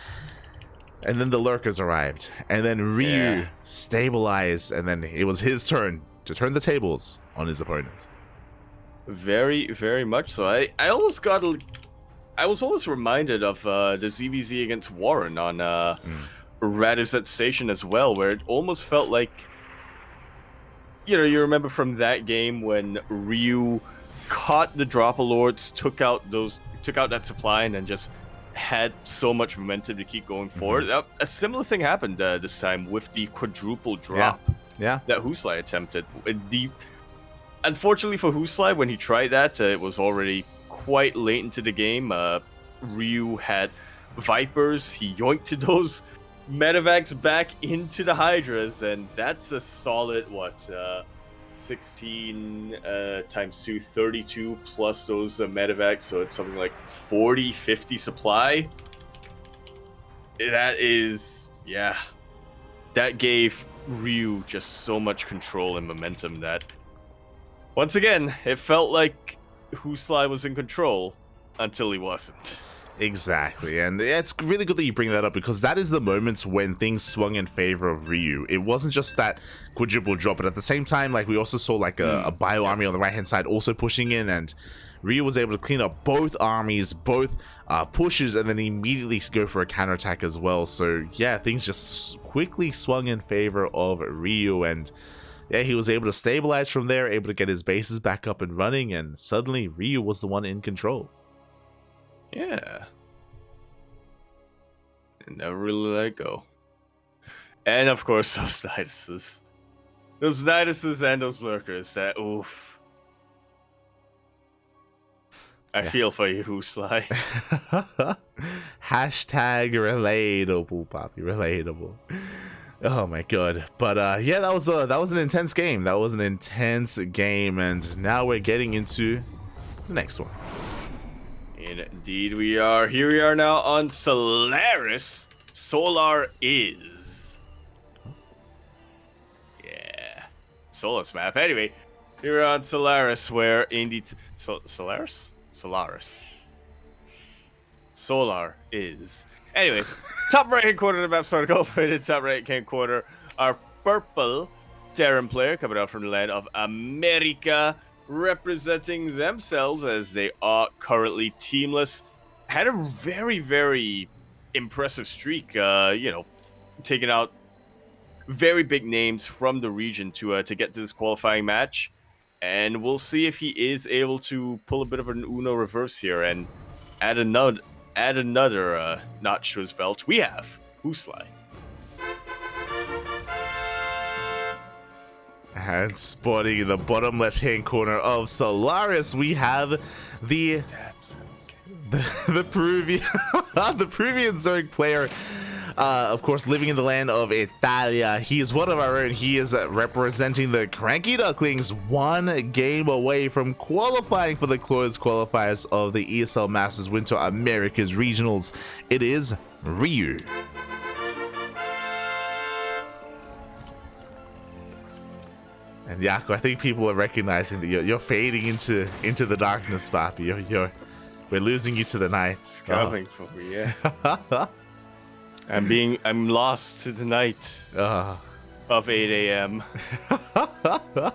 And then the Lurkers arrived, and then Ryu stabilized, and then it was his turn to turn the tables on his opponent. Very, very much so. I was always reminded of the ZvZ against Warren on Radizet Station as well, where it almost felt like, you know, you remember from that game when Ryu caught the Dropalords, took out that supply, and then just had so much momentum to keep going forward. A similar thing happened this time with the quadruple drop that WhosSly attempted. Unfortunately for WhosSly, when he tried that, it was already quite late into the game. Ryu had Vipers. He yoinked those medevacs back into the Hydras, and that's a solid, 16 times 2, 32 plus those medevacs, so it's something like 40, 50 supply. That is, yeah. That gave Ryu just so much control and momentum that, once again, it felt like WhosSly was in control until he wasn't. Exactly, and it's really good that you bring that up, because that is the moments when things swung in favor of Ryu. It wasn't just that quadruple drop, but at the same time, like, we also saw like a bio army on the right hand side also pushing in, and Ryu was able to clean up both armies, both pushes, and then immediately go for a counterattack as well. So yeah, things just quickly swung in favor of Ryu, and yeah, he was able to stabilize from there, able to get his bases back up and running, and suddenly Ryu was the one in control. Yeah. And never really let go. And of course, those Niduses. Those Niduses and those Lurkers, that oof. I feel for you, WhosSly. Hashtag relatable, Poppy, relatable. Oh my god. But yeah, that was an intense game. That was an intense game, and now we're getting into the next one. Indeed we are. Here we are now on Solaris. Solar is. Yeah. Solaris map. Anyway, here we're on Solaris, where indeed Solaris? Solaris. Solar is. Anyway, top right hand corner of the map starting all the way to the top right hand corner. Our purple Terran player coming out from the land of America, representing themselves as they are currently teamless. Had a very, very impressive streak, you know, taking out very big names from the region to get to this qualifying match. And we'll see if he is able to pull a bit of an Uno reverse here and add another notch to his belt. We have WhosSly. And spotting in the bottom left-hand corner of Solaris, we have the Peruvian the Peruvian Zerg player. Of course, living in the land of Italia. He is one of our own. He is representing the CranKy Ducklings, one game away from qualifying for the closed qualifiers of the ESL Masters Winter Americas Regionals. It is Ryu. And Yaku, I think people are recognizing that you're fading into the darkness, Papi. We're losing you to the night. It's coming for me, yeah. I'm lost to the night of 8 a.m. 8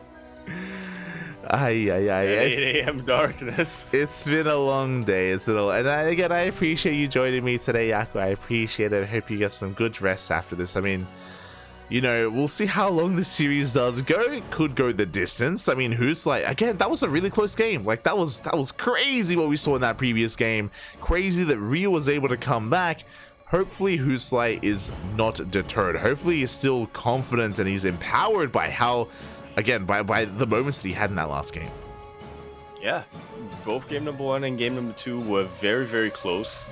a.m. darkness. It's been a long day. And again, I appreciate you joining me today, Yaku. I appreciate it. I hope you get some good rest after this. I mean, you know, we'll see how long this series does go. It could go the distance. I mean, WhosSly, again, that was a really close game. Like, that was crazy what we saw in that previous game. Crazy that Ryu was able to come back. Hopefully WhosSly is not deterred. Hopefully he's still confident and he's empowered by how, again, by the moments that he had in that last game. Yeah, both game number 1 and game number 2 were very, very close.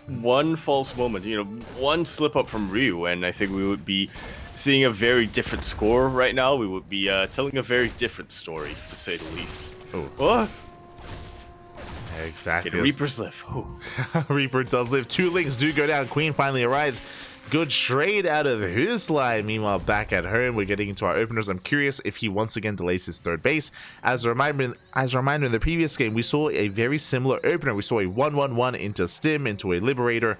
One false moment, you know, one slip up from Ryu, and I think we would be seeing a very different score right now. We would be telling a very different story, to say the least. Oh. What? Exactly. Okay, Reapers live. Reaper does live. 2 links do go down. Queen finally arrives. Good trade out of WhosSly. Meanwhile, back at home, we're getting into our openers. I'm curious if he once again delays his third base. As a reminder, in the previous game, we saw a very similar opener. We saw a 1-1-1 into Stim, into a Liberator,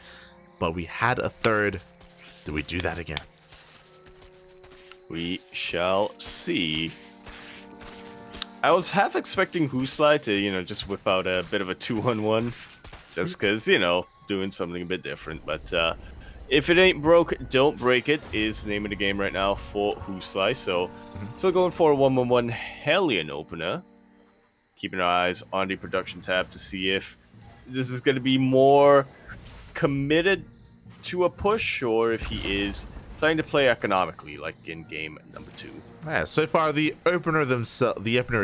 but we had a third. Do we do that again? We shall see. I was half expecting WhosSly to, you know, just whip out a bit of a 2-1-1, just because, you know, doing something a bit different. But if it ain't broke, don't break it is the name of the game right now for WhosSly. So, still going for a 1-1-1 Hellion opener. Keeping our eyes on the production tab to see if this is going to be more committed to a push, or if he is trying to play economically, like in game number 2. Yeah, so far the opener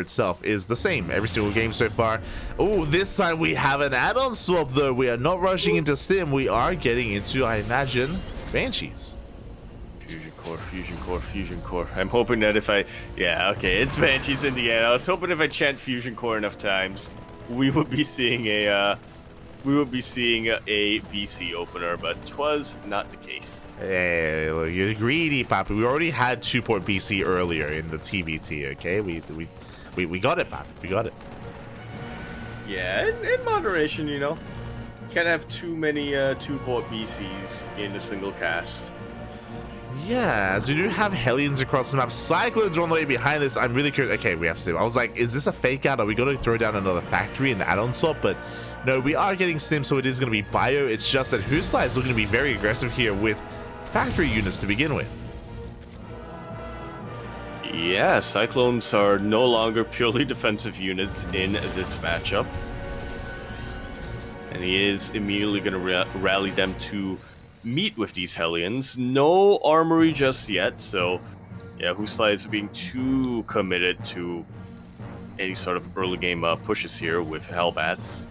itself is the same every single game so far. Oh, this time we have an add-on swap though. We are not rushing into Stim. We are getting into, I imagine, Banshees. Fusion Core. I'm hoping that if yeah, okay, it's Banshees in the end. I was hoping if I chant Fusion Core enough times, we would be seeing a BC opener, but 'twas not the case. Hey, look, you're greedy, Papi. We already had 2-port BC earlier in the TVT, okay? We got it, Papi. We got it. Yeah, in moderation, you know. Can't have too many 2-port BCs in a single cast. Yeah, as we do have Hellions across the map. Cyclones are on the way behind this. I'm really curious. Okay, we have Stim. I was like, is this a fake out? Are we going to throw down another factory and add-on swap? But no, we are getting Stim, so it is going to be Bio. It's just that WhosSly is looking to be very aggressive here with factory units to begin with. Yeah, Cyclones are no longer purely defensive units in this matchup. And he is immediately going to rally them to meet with these Hellions. No armory just yet, so yeah, WhosSly is being too committed to any sort of early game pushes here with Hellbats.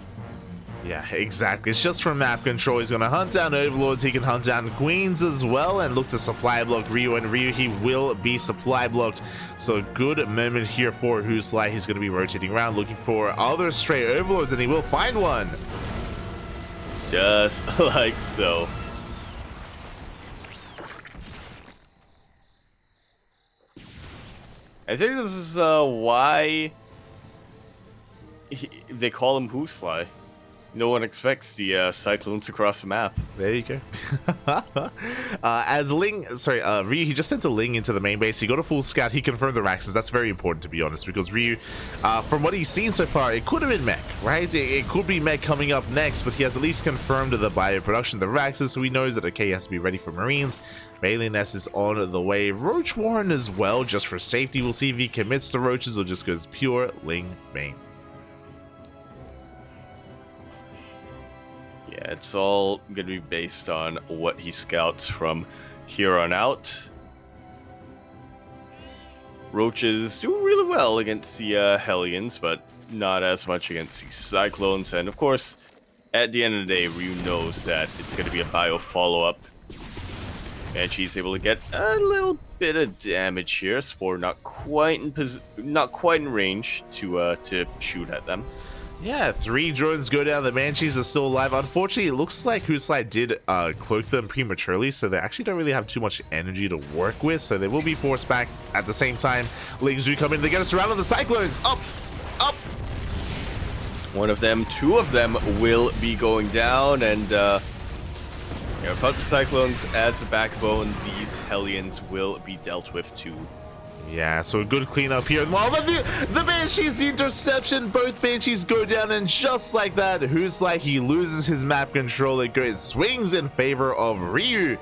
Yeah, exactly. It's just for map control. He's going to hunt down Overlords. He can hunt down Queens as well and look to supply block Ryu. And Ryu, he will be supply blocked. So good moment here for WhosSly. He's going to be rotating around looking for other stray Overlords, and he will find one. Just like so. I think this is why they call him WhosSly. No one expects the cyclones across the map. There you go. As Ryu, he just sent a Ling into the main base. He got a full scout. He confirmed the Raxes. That's very important, to be honest, because Ryu, from what he's seen so far, it could have been mech, right? It could be mech coming up next, but he has at least confirmed the bio production, the Raxes, so he knows that, okay, he has to be ready for Marines. Bailey Ness is on the way. Roach Warren as well, just for safety. We'll see if he commits to Roaches or just goes pure Ling main. Yeah, it's all going to be based on what he scouts from here on out. Roaches do really well against the Hellions, but not as much against the Cyclones. And of course, at the end of the day, Ryu knows that it's going to be a bio follow-up. And she's able to get a little bit of damage here. Spore not quite in range to shoot at them. Yeah, 3 drones go down. The Banshees are still alive. Unfortunately, it looks like WhosSly did cloak them prematurely, so they actually don't really have too much energy to work with, so they will be forced back. At the same time, Lings do come in. They get us around on the Cyclones. Up! Up! One of them, 2 of them will be going down, and without the Cyclones as the backbone, these Hellions will be dealt with too. Yeah, so a good cleanup here. Well, but the Banshees, the interception, both Banshees go down, and just like that, WhosSly, he loses his map control. It swings in favor of Ryu.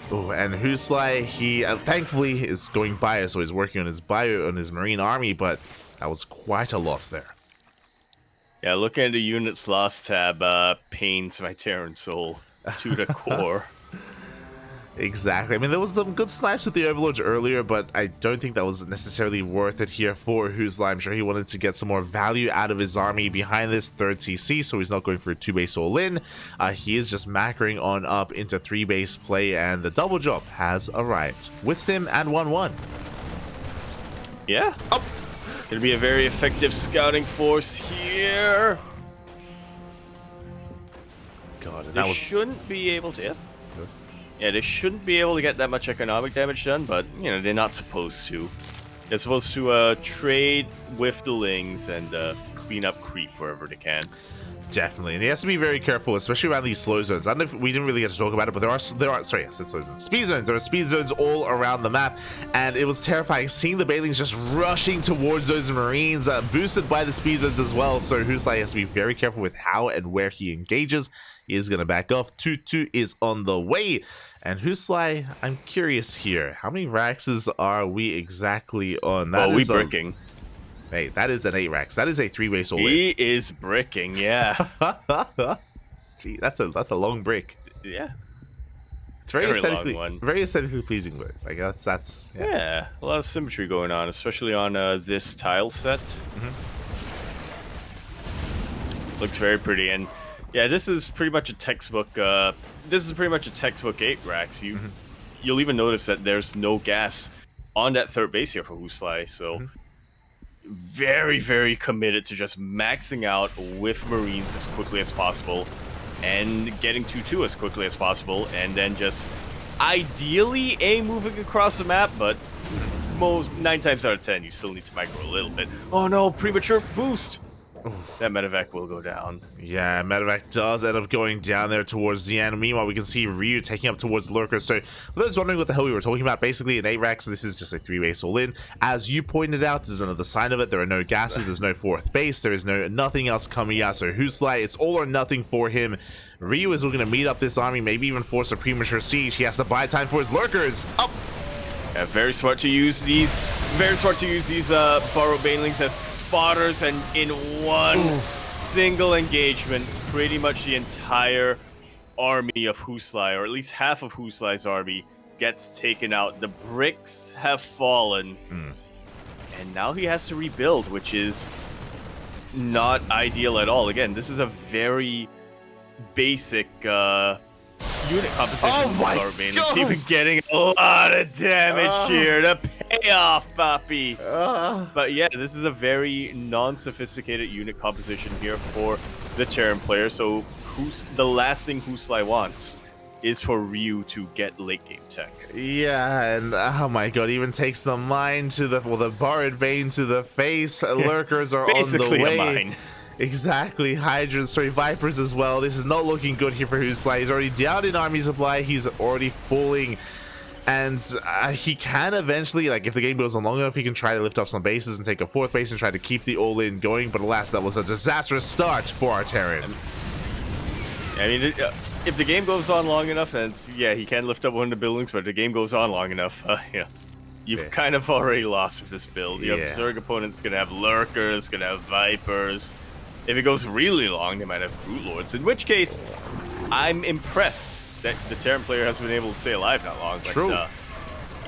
Oh, and WhosSly, he thankfully is going bio, so he's working on his bio, on his Marine army, but that was quite a loss there. Yeah, looking at the units lost tab pains my Terran soul to the core. Exactly. I mean, there was some good snipes with the Overlords earlier, but I don't think that was necessarily worth it here for WhosSly. I'm sure he wanted to get some more value out of his army behind this 3rd CC, so he's not going for a 2-base all-in. He is just macroing on up into 3-base play, and the double job has arrived. With Sim and 1-1. Yeah. Up. Gonna be a very effective scouting force here. God, and they shouldn't be able to... Yeah, they shouldn't be able to get that much economic damage done, but, you know, they're not supposed to. They're supposed to trade with the Lings and clean up creep wherever they can. Definitely, and he has to be very careful, especially around these slow zones. I don't know if we didn't really get to talk about it, but there are slow zones, speed zones. There are speed zones all around the map, and it was terrifying seeing the Bailings just rushing towards those Marines, boosted by the speed zones as well. So WhosSly has to be very careful with how and where he engages. He is going to back off. 2-2 is on the way. And WhosSly, I'm curious here. How many Raxes are we exactly on? That is bricking. Hey, that is an 8 Rax. That is a 3-base all-in. He is bricking, yeah. Gee, that's a long brick. Yeah. It's very aesthetically pleasing though. Like that's yeah, a lot of symmetry going on, especially on this tile set. Looks very pretty, and yeah, this is pretty much a textbook. This is pretty much a textbook 8 Rax. You'll even notice that there's no gas on that 3rd base here for WhosSly. So very, very committed to just maxing out with Marines as quickly as possible and getting 2-2 as quickly as possible, and then just ideally moving across the map, but 9 times out of 10 you still need to micro a little bit. Oh no, premature boost! That medevac will go down. Yeah, medevac does end up going down there towards the end. Meanwhile, we can see Ryu taking up towards Lurkers. So, for those wondering what the hell we were talking about, basically an 8 Rax, this is just a 3-base all-in. As you pointed out, there's another sign of it. There are no gases, there's no 4th base, there is nothing else coming out. So, WhosSly, it's all or nothing for him. Ryu is looking to meet up this army, maybe even force a premature siege. He has to buy time for his Lurkers. Up! Yeah, very smart to use these. Borrowed Banelings as spotters, and in one single engagement, pretty much the entire army of WhosSly, or at least half of WhosSly's army, gets taken out. The bricks have fallen, and now he has to rebuild, which is not ideal at all. Again, this is a very basic unit composition. Oh my God! God! It's even getting a lot of damage here. The payoff, Papi. But yeah, this is a very non-sophisticated unit composition here for the Terran player. So the last thing WhosSly wants is for Ryu to get late game tech. Yeah, and oh my God, even takes the mine to the borrowed vein to the face. Lurkers are on the way. A mine. Exactly, Hydras, sorry, Vipers as well. This is not looking good here for WhosSly. He's already down in army supply. He's already falling, and he can eventually, like, if the game goes on long enough, he can try to lift up some bases and take a 4th base and try to keep the all-in going. But alas, that was a disastrous start for our Terran. I mean, if the game goes on long enough, then yeah, he can lift up one of the buildings. But if the game goes on long enough, yeah, you've kind of already lost with this build. Your Zerg opponent's gonna have Lurkers, gonna have Vipers. If it goes really long, they might have Brute Lords, in which case, I'm impressed that the Terran player has been able to stay alive that long. But, True.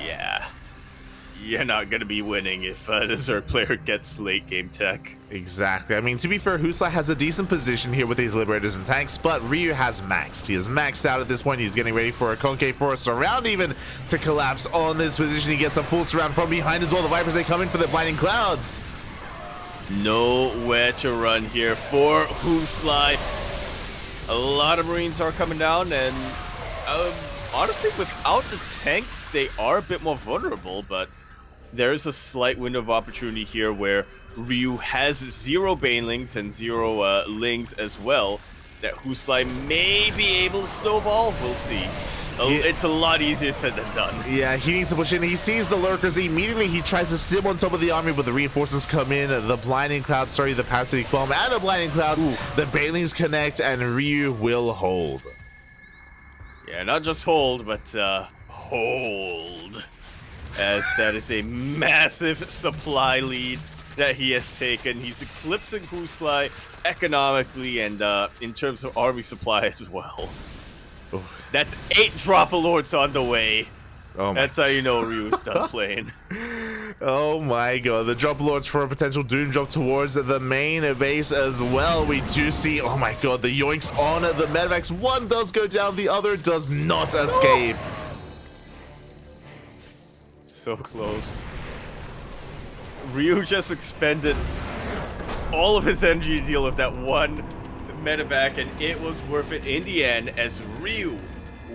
Yeah, you're not going to be winning if the Zerg player gets late game tech. Exactly. I mean, to be fair, WhosSly has a decent position here with these Liberators and tanks, but Ryu has maxed. He is maxed out at this point. He's getting ready for a concave for a surround even to collapse on this position. He gets a full surround from behind as well. The Vipers, they come in for the blinding clouds. Nowhere to run here for WhosSly. A lot of Marines are coming down, and honestly, without the tanks, they are a bit more vulnerable, but there's a slight window of opportunity here where Ryu has 0 Banelings and 0 Lings as well, that WhosSly may be able to snowball. We'll see. It's a lot easier said than done. Yeah, he needs to push in. He sees the Lurkers. Immediately, he tries to stim on top of the army, but the reinforcements come in. The Blinding Clouds, sorry, the Parasitic Bomb and the Blinding Clouds. Ooh. The Banelings connect, and Ryu will hold. Yeah, not just hold, but hold. As that is a massive supply lead that he has taken. He's eclipsing WhosSly economically and in terms of army supply as well. Oof. That's 8 Drop-A-Lords on the way. That's how you know Ryu's done playing. Oh my God, the Drop-A-Lords for a potential doom drop towards the main base as well. We do see, oh my God, the yoinks on the Medivacs. One does go down, the other does not escape. So close. Ryu just expended all of his energy to deal with that one medevac, and it was worth it in the end, as Ryu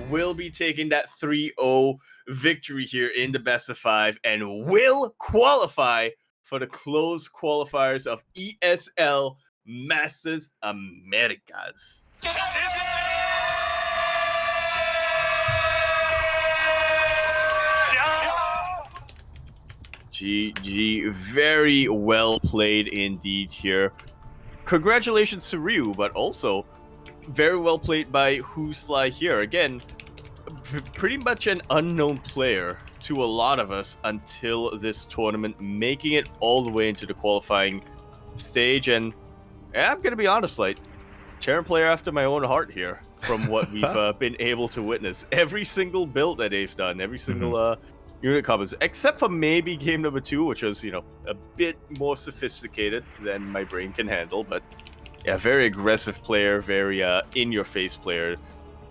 will be taking that 3-0 victory here in the best of 5 and will qualify for the closed qualifiers of ESL Masters Americas. GG, very well played indeed here. Congratulations to Ryu, but also very well played by WhosSly here. Again, pretty much an unknown player to a lot of us until this tournament, making it all the way into the qualifying stage. And I'm going to be honest, like, Terran player after my own heart here from what we've been able to witness. Every single build that they've done, every single unit combos, except for maybe game number 2, which was, you know, a bit more sophisticated than my brain can handle. But yeah, very aggressive player, very in-your-face player,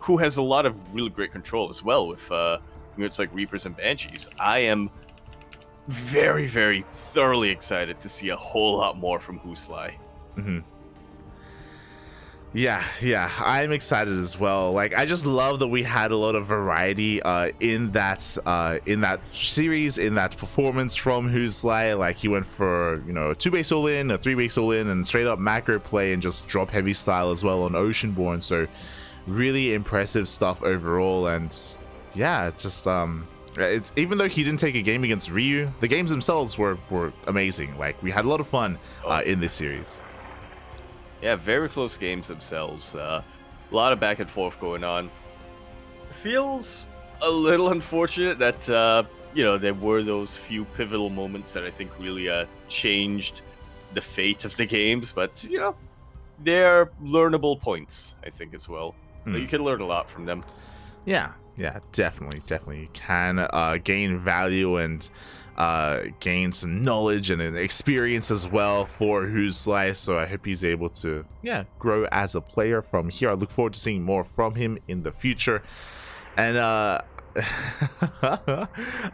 who has a lot of really great control as well with units like Reapers and Banshees. I am very, very thoroughly excited to see a whole lot more from WhosSly. Yeah, I'm excited as well. Like, I just love that we had a lot of variety in that series, in that performance from WhosSly. Like, he went for, you know, a 2-base all-in, a 3-base all-in, and straight up macro play and just drop heavy style as well on Oceanborn. So really impressive stuff overall. And yeah, it's just it's, even though he didn't take a game against Ryu, the games themselves were amazing. Like, we had a lot of fun in this series. Yeah, very close games themselves. A lot of back and forth going on. Feels a little unfortunate that, you know, there were those few pivotal moments that I think really changed the fate of the games. But, you know, they're learnable points, I think, as well. You can learn a lot from them. Yeah, definitely can gain value and gain some knowledge and an experience as well for WhosSly. So I hope he's able to grow as a player from here. I look forward to seeing more from him in the future. And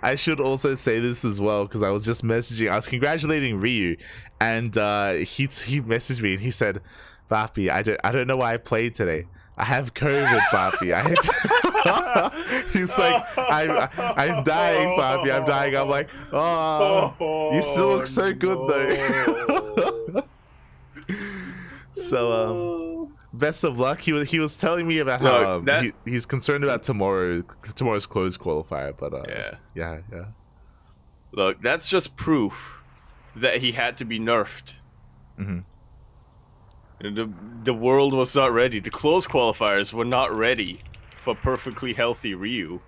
I should also say this as well, because I was just messaging, I was congratulating Ryu, and he messaged me and he said, Bappy, I don't know why I played today. I have COVID, Bappy. He's like, I'm dying, Bappy. I'm dying. I'm like, oh, you still look so good though. So best of luck. He was telling me about how he's concerned about tomorrow's closed qualifier, but yeah. Look, that's just proof that he had to be nerfed. The world was not ready. The closed qualifiers were not ready for perfectly healthy Ryu.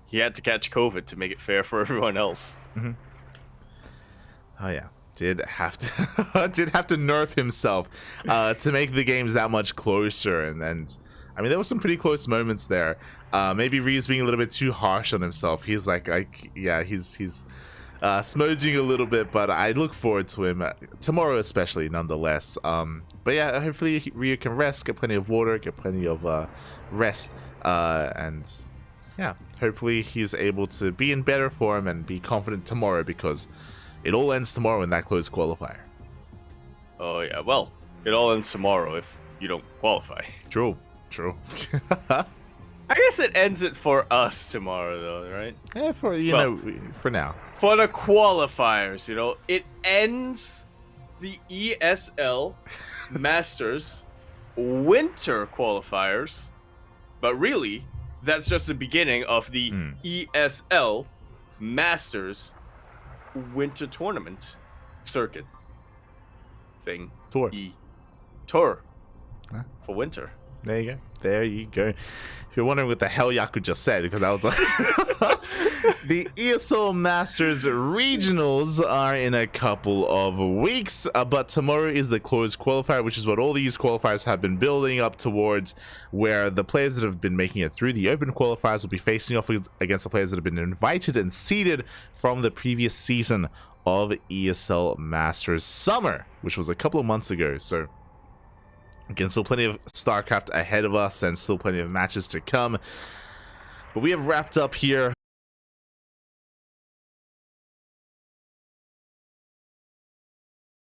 He had to catch COVID to make it fair for everyone else. Oh yeah, did have to nerf himself to make the games that much closer. And I mean, there were some pretty close moments there. Maybe Ryu's being a little bit too harsh on himself. He's like, he's smudging a little bit, but I look forward to him tomorrow, especially, nonetheless. But yeah, hopefully Ryu can rest, get plenty of water, get plenty of rest, and yeah, hopefully he's able to be in better form and be confident tomorrow, because it all ends tomorrow in that closed qualifier. Oh yeah, well, it all ends tomorrow if you don't qualify. True. I guess it ends it for us tomorrow, though, right? Yeah, for for now. For the qualifiers, it ends the ESL Masters Winter Qualifiers, but really, that's just the beginning of the ESL Masters Winter Tournament circuit thing. Tour. Tour for winter. There you go. If you're wondering what the hell Yaku just said, because I was like, the ESL Masters Regionals are in a couple of weeks, but tomorrow is the closed qualifier, which is what all these qualifiers have been building up towards, where the players that have been making it through the open qualifiers will be facing off against the players that have been invited and seeded from the previous season of ESL Masters Summer, which was a couple of months ago. So again, still plenty of StarCraft ahead of us and still plenty of matches to come. But we have wrapped up here